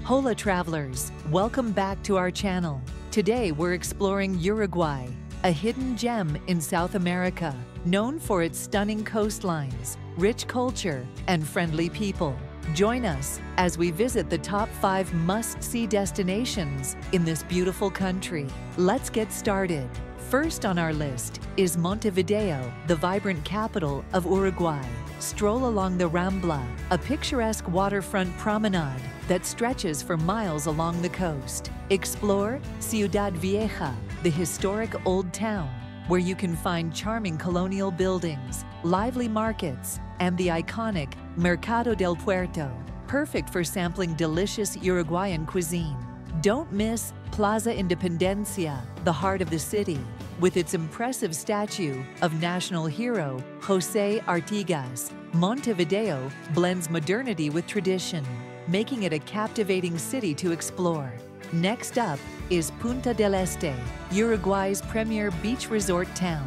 Hola travelers, welcome back to our channel. Today we're exploring Uruguay, a hidden gem in South America, known for its stunning coastlines, rich culture, and friendly people. Join us as we visit the top 5 must-see destinations in this beautiful country. Let's get started. First on our list is Montevideo, the vibrant capital of Uruguay. Stroll along the Rambla, a picturesque waterfront promenade that stretches for miles along the coast. Explore Ciudad Vieja, the historic old town, where you can find charming colonial buildings, lively markets, and the iconic Mercado del Puerto, perfect for sampling delicious Uruguayan cuisine. Don't miss Plaza Independencia, the heart of the city, with its impressive statue of national hero José Artigas. Montevideo blends modernity with tradition, making it a captivating city to explore. Next up is Punta del Este, Uruguay's premier beach resort town.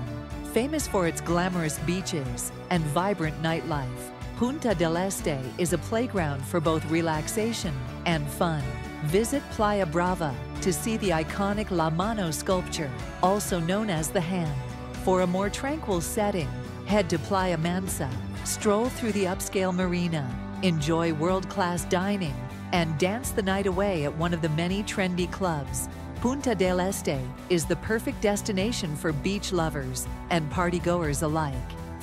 Famous for its glamorous beaches and vibrant nightlife, Punta del Este is a playground for both relaxation and fun. Visit Playa Brava to see the iconic La Mano sculpture, also known as the Hand. For a more tranquil setting, head to Playa Mansa, stroll through the upscale marina, enjoy world-class dining, and dance the night away at one of the many trendy clubs. Punta del Este is the perfect destination for beach lovers and partygoers alike.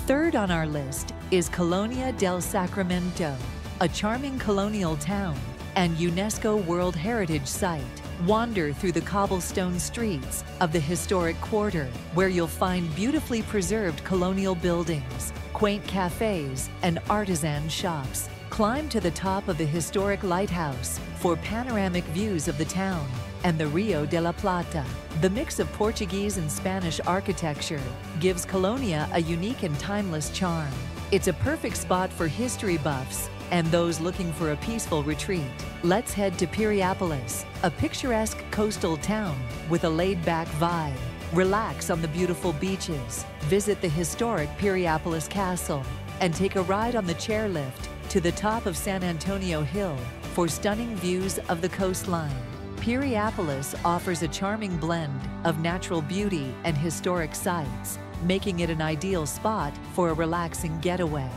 Third on our list is Colonia del Sacramento, a charming colonial town and UNESCO World Heritage Site. Wander through the cobblestone streets of the historic quarter, where you'll find beautifully preserved colonial buildings, quaint cafes, and artisan shops. Climb to the top of the historic lighthouse for panoramic views of the town and the Rio de la Plata. The mix of Portuguese and Spanish architecture gives Colonia a unique and timeless charm. It's a perfect spot for history buffs and those looking for a peaceful retreat. Let's head to Coloniapolis, a picturesque coastal town with a laid-back vibe. Relax on the beautiful beaches, visit the historic Coloniapolis Castle, and take a ride on the chairlift to the top of San Antonio Hill for stunning views of the coastline. Coloniapolis offers a charming blend of natural beauty and historic sites, making it an ideal spot for a relaxing getaway.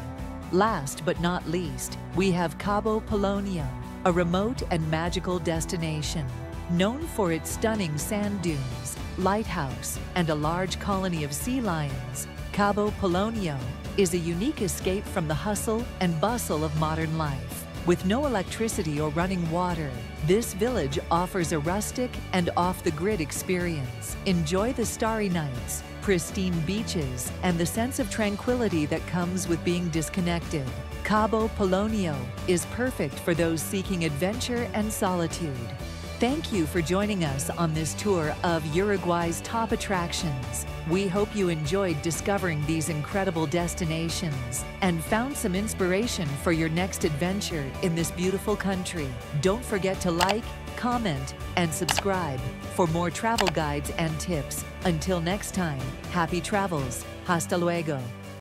Last but not least, we have Cabo Ponio, a remote and magical destination. Known for its stunning sand dunes, lighthouse, and a large colony of sea lions, Cabo Ponio is a unique escape from the hustle and bustle of modern life. With no electricity or running water, this village offers a rustic and off-the-grid experience. Enjoy the starry nights, pristine beaches, and the sense of tranquility that comes with being disconnected. Cabo Ponio is perfect for those seeking adventure and solitude. Thank you for joining us on this tour of Uruguay's top attractions. We hope you enjoyed discovering these incredible destinations and found some inspiration for your next adventure in this beautiful country. Don't forget to like, comment, and subscribe for more travel guides and tips. Until next time, happy travels. Hasta luego.